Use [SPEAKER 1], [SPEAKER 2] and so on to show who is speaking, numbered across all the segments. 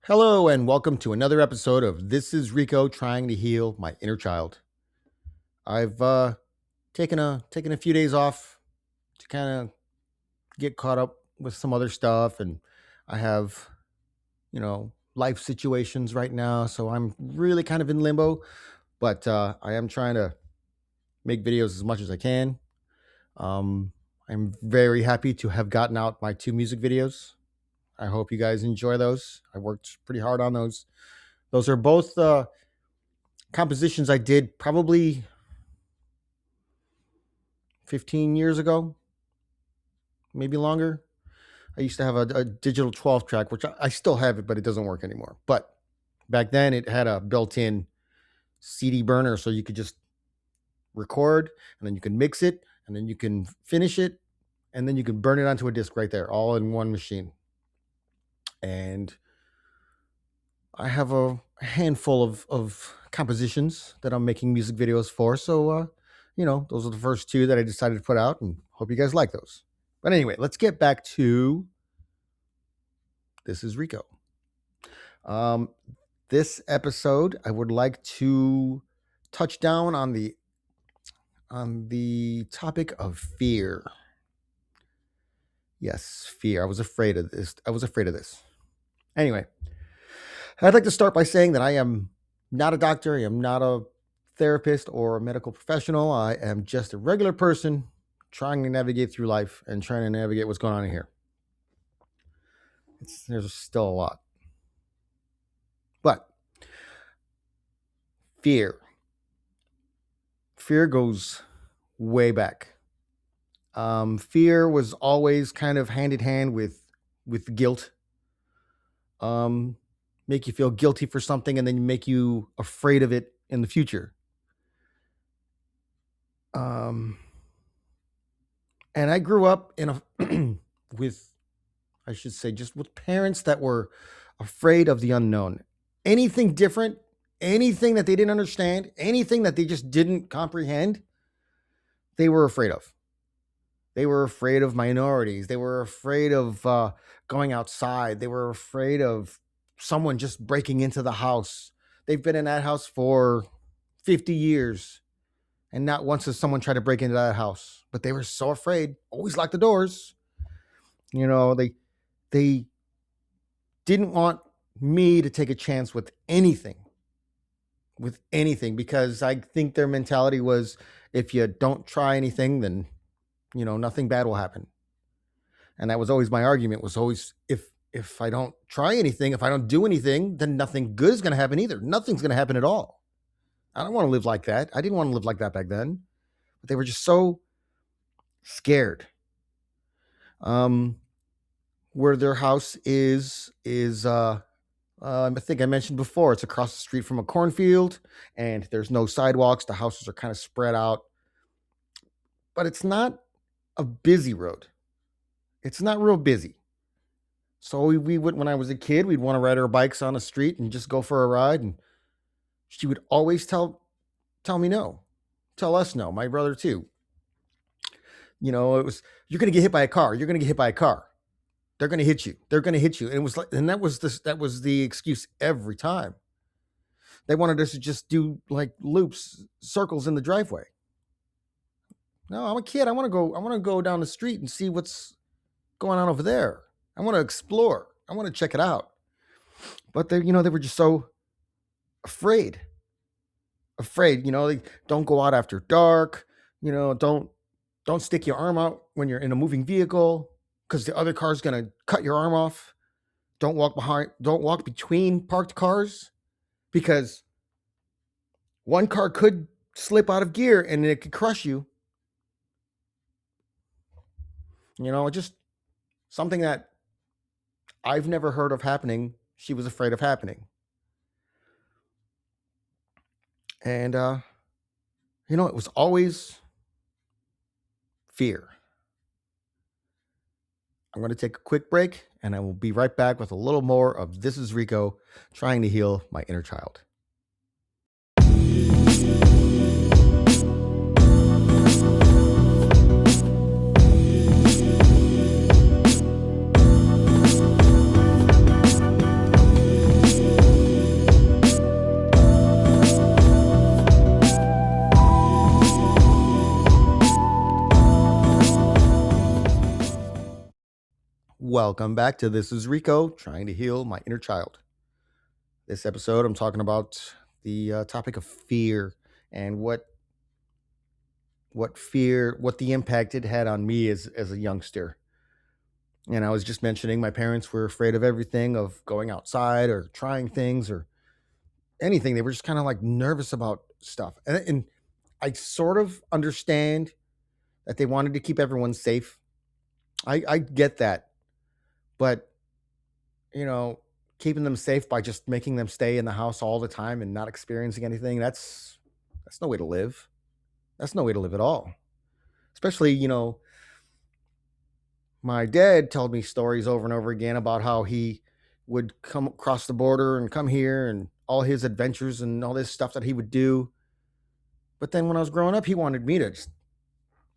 [SPEAKER 1] Hello and welcome to another episode of This is Rico trying to heal my inner child. I've taken a few days off to kind of get caught up with some other stuff, and I have life situations right now, so I'm really kind of in limbo. But I am trying to make videos as much as I can. Um, I'm very happy to have gotten out my two music videos. I hope you guys enjoy those. I worked pretty hard on those. Those are both compositions I did probably 15 years ago, maybe longer. I used to have a digital 12 track, which I still have it, but it doesn't work anymore. But back then it had a built in CD burner, so you could just record and then you can mix it and then you can finish it and then you can burn it onto a disc right there, all in one machine. And I have a handful of compositions that I'm making music videos for. So, those are the first two that I decided to put out, and hope you guys like those. But anyway, let's get back to This is Rico. This episode, I would like to touch down on the topic of fear. Yes, fear. I was afraid of this. Anyway, I'd like to start by saying that I am not a doctor. I am not a therapist or a medical professional. I am just a regular person trying to navigate through life and trying to navigate what's going on in here. There's still a lot. But fear goes way back. Fear was always kind of hand in hand with guilt. Make you feel guilty for something and then make you afraid of it in the future. And I grew up in with parents that were afraid of the unknown. Anything different, anything that they didn't understand, anything that they just didn't comprehend, they were afraid of. They were afraid of minorities. They were afraid of going outside. They were afraid of someone just breaking into the house. They've been in that house for 50 years, and not once has someone tried to break into that house. But they were so afraid, always locked the doors. They didn't want me to take a chance with anything, because I think their mentality was, if you don't try anything, then nothing bad will happen. And that was always my argument, was always, if I don't try anything, if I don't do anything, then nothing good is going to happen either. Nothing's going to happen at all. I don't want to live like that. I didn't want to live like that back then. But they were just so scared. Where their house is I think I mentioned before, it's across the street from a cornfield, and there's no sidewalks. The houses are kind of spread out. But it's not a busy road. It's not real busy. So we would, when I was a kid, we'd want to ride our bikes on the street and just go for a ride. And she would always tell me no, tell us no, my brother too. It was, you're going to get hit by a car. You're going to get hit by a car. They're going to hit you. They're going to hit you. And it was like, and that was the excuse every time. They wanted us to just do like loops, circles in the driveway. No, I'm a kid. I want to go down the street and see what's going on over there. I want to explore. I want to check it out. But they were just so afraid. They don't go out after dark. Don't stick your arm out when you're in a moving vehicle, because the other car's going to cut your arm off. Don't walk between parked cars, because one car could slip out of gear and it could crush you. Just something that I've never heard of happening, she was afraid of happening. And, it was always fear. I'm going to take a quick break, and I will be right back with a little more of This is Rico trying to heal my inner child. Welcome back to This is Rico, trying to heal my inner child. This episode, I'm talking about the topic of fear and what the impact it had on me as a youngster. And I was just mentioning my parents were afraid of everything, of going outside or trying things or anything. They were just kind of like nervous about stuff, and I sort of understand that they wanted to keep everyone safe. I get that, but you know, keeping them safe by just making them stay in the house all the time and not experiencing anything, that's no way to live. That's no way to live at all. Especially, my dad told me stories over and over again about how he would come across the border and come here and all his adventures and all this stuff that he would do. But then when I was growing up, he wanted me to just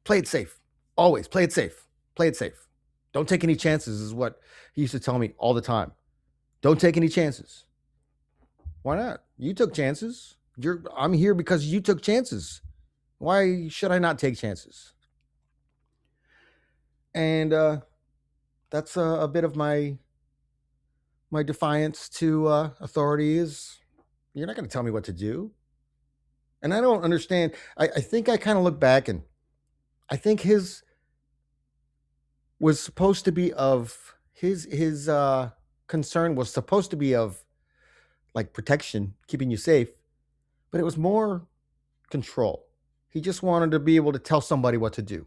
[SPEAKER 1] play it safe. Always play it safe. Play it safe. Don't take any chances, is what he used to tell me all the time. Don't take any chances. Why not? You took chances. I'm here because you took chances. Why should I not take chances? And that's a bit of my defiance to authority is you're not going to tell me what to do. And I don't understand. I think I kind of look back and I think his was supposed to be of his concern was supposed to be of like protection, keeping you safe, but it was more control. He just wanted to be able to tell somebody what to do.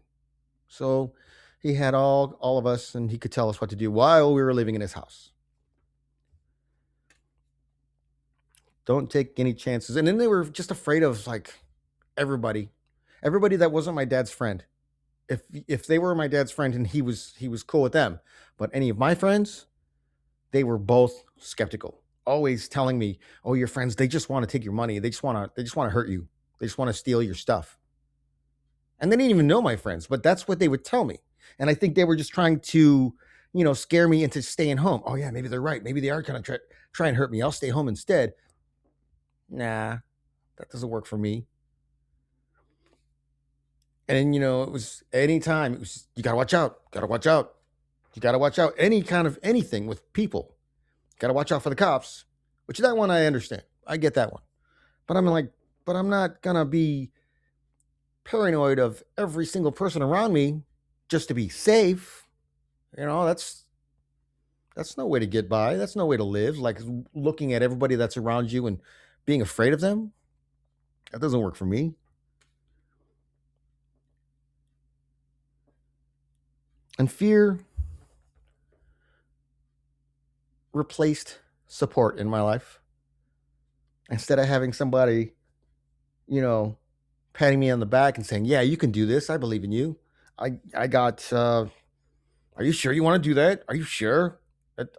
[SPEAKER 1] So he had all of us and he could tell us what to do while we were living in his house. Don't take any chances. And then they were just afraid of like everybody that wasn't my dad's friend. If they were my dad's friend and he was cool with them, but any of my friends, they were both skeptical, always telling me, "Oh, your friends, they just want to take your money. They just want to hurt you. They just want to steal your stuff." And they didn't even know my friends, but that's what they would tell me. And I think they were just trying to, scare me into staying home. Oh yeah, maybe they're right. Maybe they are going to try and hurt me. I'll stay home instead. Nah, that doesn't work for me. And it was anytime it was you gotta watch out, gotta watch out, you gotta watch out. Any kind of anything with people, gotta watch out for the cops. Which that one I understand. I get that one. But I'm not gonna be paranoid of every single person around me just to be safe. That's no way to get by. That's no way to live. Like looking at everybody that's around you and being afraid of them. That doesn't work for me. And fear replaced support in my life. Instead of having somebody, patting me on the back and saying, "Yeah, you can do this. I believe in you." I got. Are you sure you want to do that? Are you sure?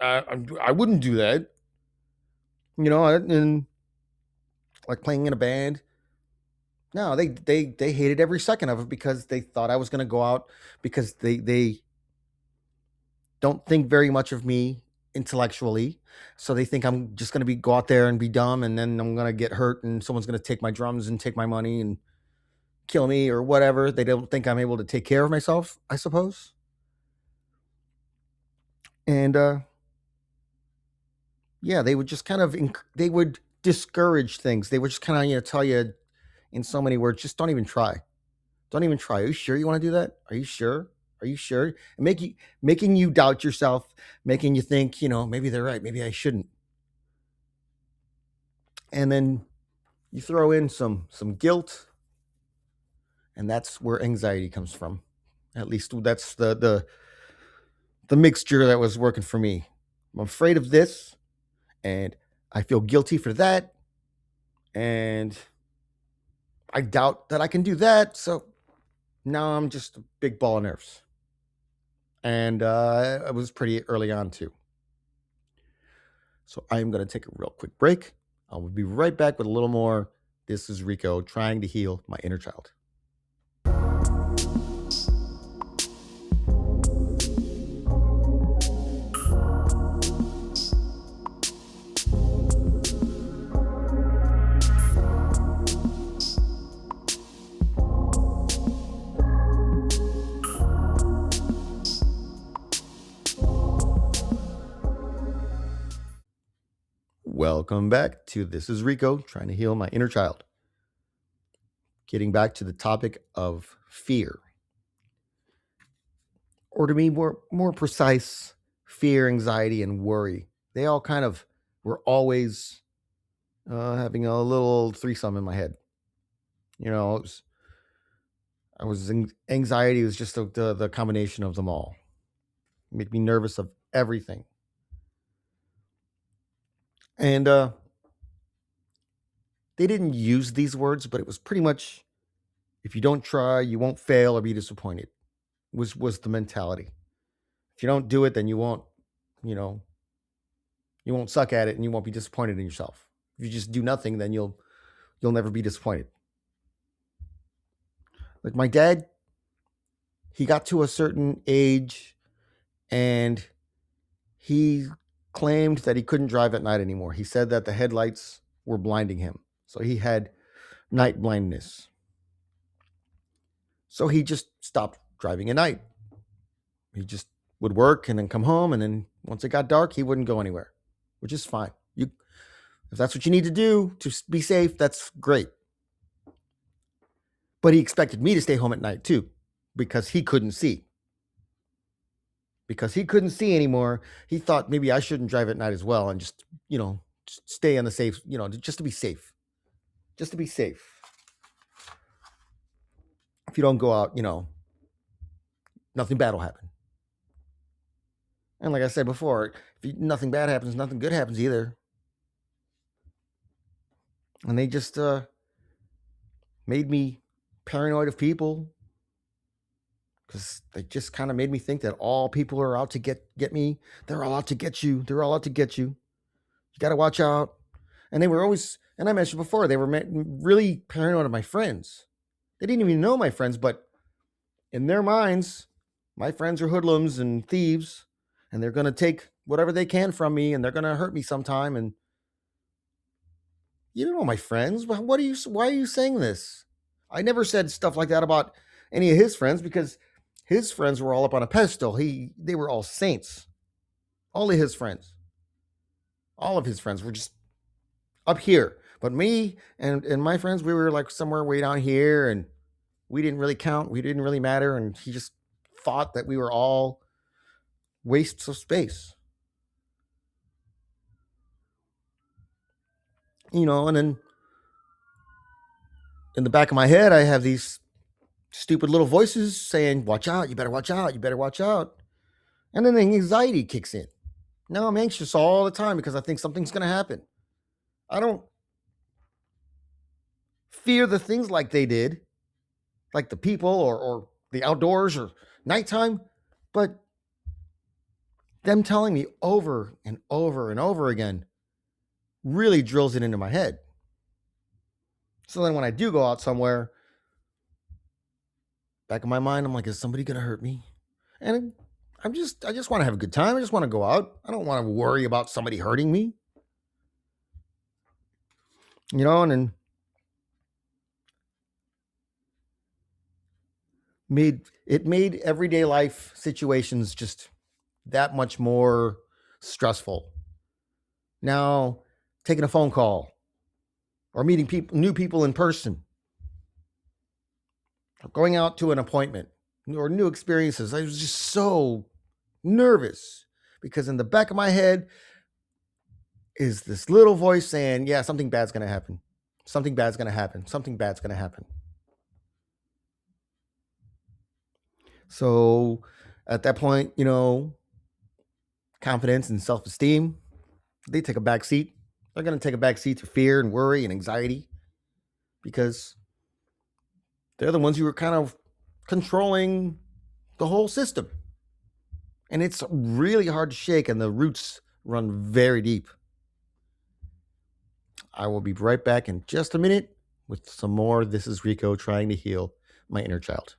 [SPEAKER 1] I wouldn't do that. And like playing in a band. No, they hated every second of it because they thought I was going to go out because they don't think very much of me intellectually. So they think I'm just going to go out there and be dumb and then I'm going to get hurt and someone's going to take my drums and take my money and kill me or whatever. They don't think I'm able to take care of myself, I suppose. And yeah, they would just kind of they would discourage things. They would just kind of tell you in so many words, just don't even try. Don't even try. Are you sure you want to do that? Are you sure? Are you sure? And making you doubt yourself, making you think, maybe they're right. Maybe I shouldn't. And then you throw in some guilt, and that's where anxiety comes from. At least that's the mixture that was working for me. I'm afraid of this, and I feel guilty for that, and I doubt that I can do that. So now I'm just a big ball of nerves. And it was pretty early on too. So I am going to take a real quick break. I will be right back with a little more. This is Rico trying to heal my inner child. Welcome back to This is Rico, trying to heal my inner child. Getting back to the topic of fear. Or to be more precise, fear, anxiety, and worry. They all kind of were always having a little threesome in my head. You know, anxiety was just the combination of them all. It made me nervous of everything. And they didn't use these words, but it was pretty much, if you don't try, you won't fail or be disappointed. Was the mentality. If you don't do it, then you won't, you know, you won't suck at it and you won't be disappointed in yourself. If you just do nothing, then you'll never be disappointed. Like my dad, he got to a certain age and he claimed that he couldn't drive at night anymore. He said that the headlights were blinding him. So he had night blindness. So he just stopped driving at night. He just would work and then come home, and then once it got dark, he wouldn't go anywhere, which is fine. If that's what you need to do to be safe, that's great. But he expected me to stay home at night too, because he couldn't see. Because he couldn't see anymore, he thought maybe I shouldn't drive at night as well and just, stay on the safe, just to be safe. Just to be safe. If you don't go out, nothing bad will happen. And like I said before, nothing bad happens, nothing good happens either. And they just made me paranoid of people, because they just kind of made me think that all people are out to get me. They're all out to get you. They're all out to get you. You got to watch out. And they were always, and I mentioned before, they were really paranoid of my friends. They didn't even know my friends, but in their minds, my friends are hoodlums and thieves, and they're going to take whatever they can from me, and they're going to hurt me sometime. And you don't know my friends. Why are you saying this? I never said stuff like that about any of his friends, because his friends were all up on a pedestal. They were all saints. All of his friends were just up here. But me and my friends, we were like somewhere way down here, and we didn't really count. We didn't really matter. And he just thought that we were all wastes of space. And then in the back of my head, I have these stupid little voices saying, watch out, you better watch out, you better watch out. And then the anxiety kicks in. Now I'm anxious all the time because I think something's going to happen. I don't fear the things like they did, like the people or the outdoors or nighttime, but them telling me over and over and over again really drills it into my head. So then when I do go out somewhere, back in my mind, I'm like, is somebody going to hurt me? And I just want to have a good time. I just want to go out. I don't want to worry about somebody hurting me. And then made everyday life situations just that much more stressful. Now, taking a phone call or meeting new people in person, or going out to an appointment or new experiences, I was just so nervous because in the back of my head is this little voice saying, yeah, something bad's going to happen. Something bad's going to happen. Something bad's going to happen. So at that point, confidence and self-esteem, they take a back seat. They're going to take a back seat to fear and worry and anxiety, because they're the ones who are kind of controlling the whole system. And it's really hard to shake, and the roots run very deep. I will be right back in just a minute with some more This is Rico, trying to heal my inner child.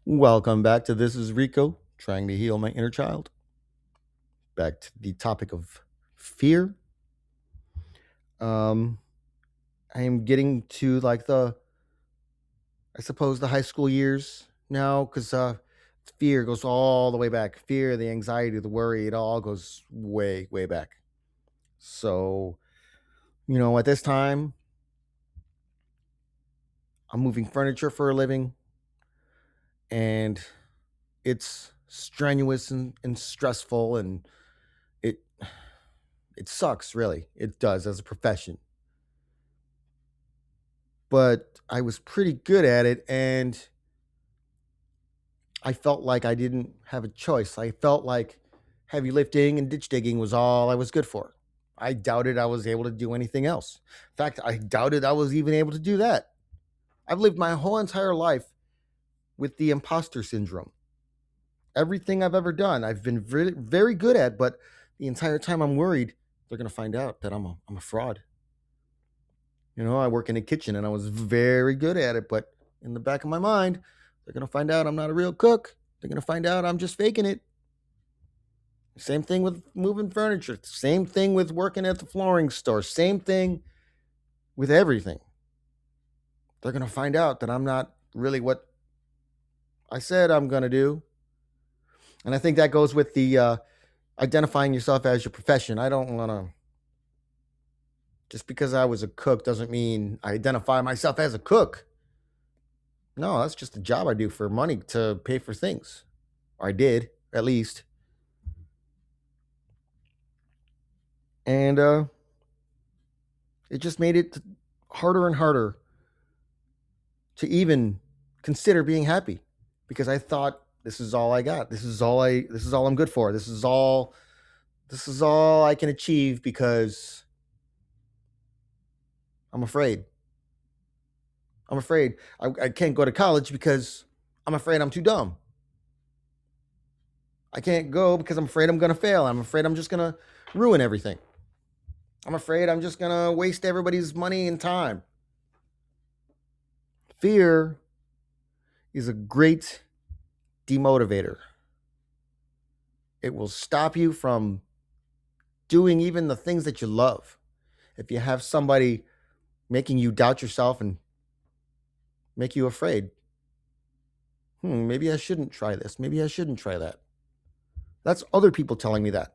[SPEAKER 1] Welcome back to This is Rico, trying to heal my inner child. Back to the topic of fear. Um, I am getting to like I suppose, the high school years now, because fear goes all the way back. Fear, the anxiety, the worry, it all goes way, way back. So, at this time, I'm moving furniture for a living, and it's strenuous and stressful, and it it sucks, really. It does as a profession. But I was pretty good at it, and I felt like I didn't have a choice. I felt like heavy lifting and ditch digging was all I was good for. I doubted I was able to do anything else. In fact, I doubted I was even able to do that. I've lived my whole entire life with the imposter syndrome. Everything I've ever done, I've been very, very good at, but the entire time I'm worried they're going to find out that I'm a fraud. I work in a kitchen and I was very good at it, but in the back of my mind, they're going to find out I'm not a real cook. They're going to find out I'm just faking it. Same thing with moving furniture. Same thing with working at the flooring store. Same thing with everything. They're going to find out that I'm not really what I said I'm going to do. And I think that goes with the identifying yourself as your profession. I don't want to, just because I was a cook doesn't mean I identify myself as a cook. No, that's just a job I do for money to pay for things. Or I did, at least. And it just made it harder and harder to even consider being happy, because I thought this is all I got. This is all I'm good for. This is all I can achieve because I'm afraid. I'm afraid I can't go to college because I'm afraid I'm too dumb. I can't go because I'm afraid I'm going to fail. I'm afraid I'm just going to ruin everything. I'm afraid I'm just going to waste everybody's money and time. Fear is a great demotivator. It will stop you from doing even the things that you love. If you have somebody making you doubt yourself and make you afraid, maybe I shouldn't try this. Maybe I shouldn't try that. That's other people telling me that.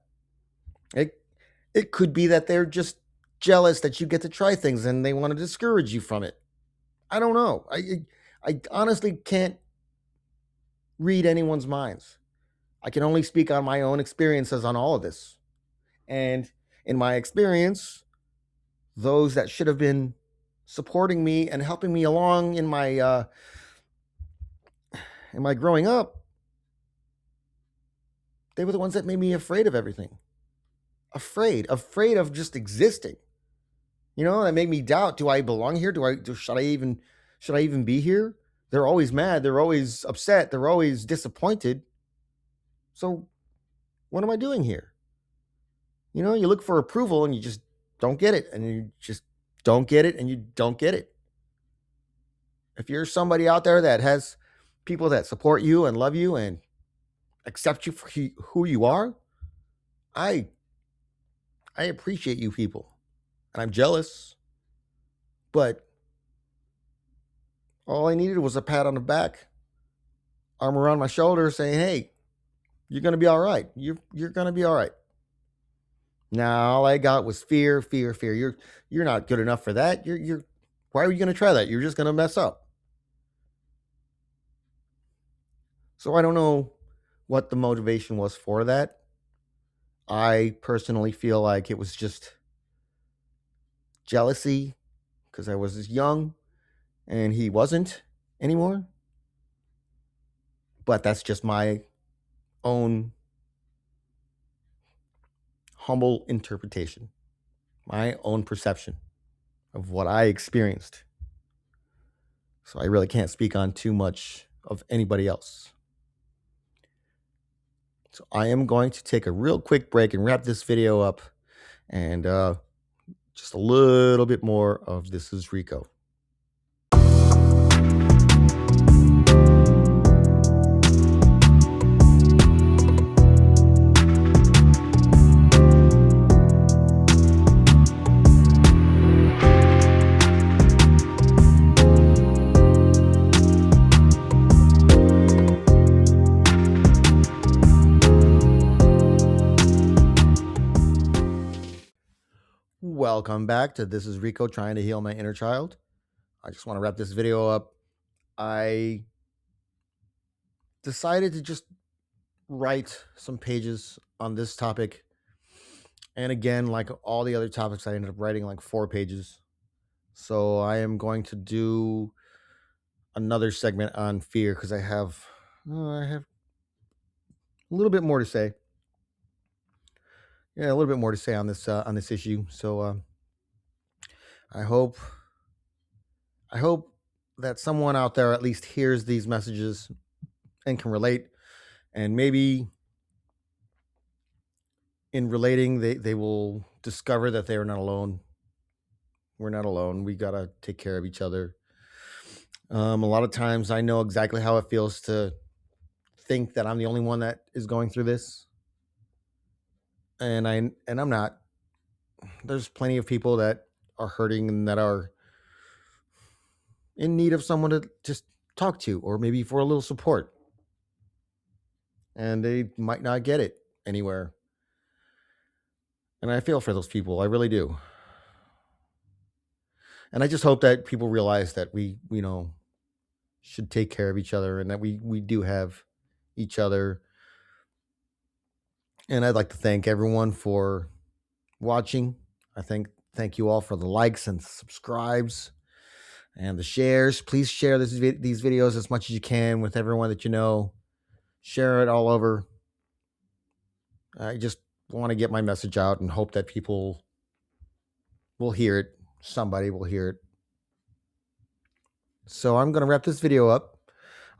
[SPEAKER 1] It could be that they're just jealous that you get to try things and they want to discourage you from it. I don't know. I honestly can't read anyone's minds. I can only speak on my own experiences on all of this. And in my experience, those that should have been supporting me and helping me along in my growing up, they were the ones that made me afraid of everything. Afraid of just existing. That made me doubt, do I belong here? Should I even be here? They're always mad, they're always upset, they're always disappointed. So what am I doing here? You look for approval and you just don't get it, and you just don't get it, and you don't get it. If you're somebody out there that has people that support you and love you and accept you for who you are, I appreciate you people. And I'm jealous. But all I needed was a pat on the back, arm around my shoulder saying, hey, you're going to be all right. You're going to be all right. Now, all I got was fear, fear, fear. You're not good enough for that. Why are you going to try that? You're just going to mess up. So I don't know what the motivation was for that. I personally feel like it was just jealousy because I was young and he wasn't anymore. But that's just my own humble interpretation, my own perception of what I experienced. So I really can't speak on too much of anybody else. So I am going to take a real quick break and wrap this video up, and just a little bit more of This is Rico. welcome back to This is Rico trying to heal my inner child. I just want to wrap this video up. I decided to just write some pages on this topic. And again, like all the other topics, I ended up writing like 4 pages. So I am going to do another segment on fear because I have a little bit more to say. Yeah, a little bit more to say on this issue. So I hope I hope that someone out there at least hears these messages and can relate, and maybe in relating they will discover that they are not alone. We're not alone. We got to take care of each other. A lot of times I know exactly how it feels to think that I'm the only one that is going through this, and I'm not. There's plenty of people that are hurting and that are in need of someone to just talk to, or maybe for a little support, and they might not get it anywhere. And I feel for those people. I really do. And I just hope that people realize that we should take care of each other, and that we do have each other. And I'd like to thank everyone for watching. Thank you all for the likes and subscribes and the shares. Please share these videos as much as you can with everyone that you know. Share it all over. I just want to get my message out and hope that people will hear it. Somebody will hear it. So I'm going to wrap this video up.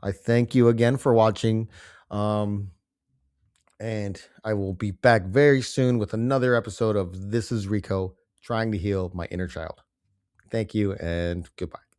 [SPEAKER 1] I thank you again for watching. And I will be back very soon with another episode of This is Rico trying to heal my inner child. Thank you and goodbye.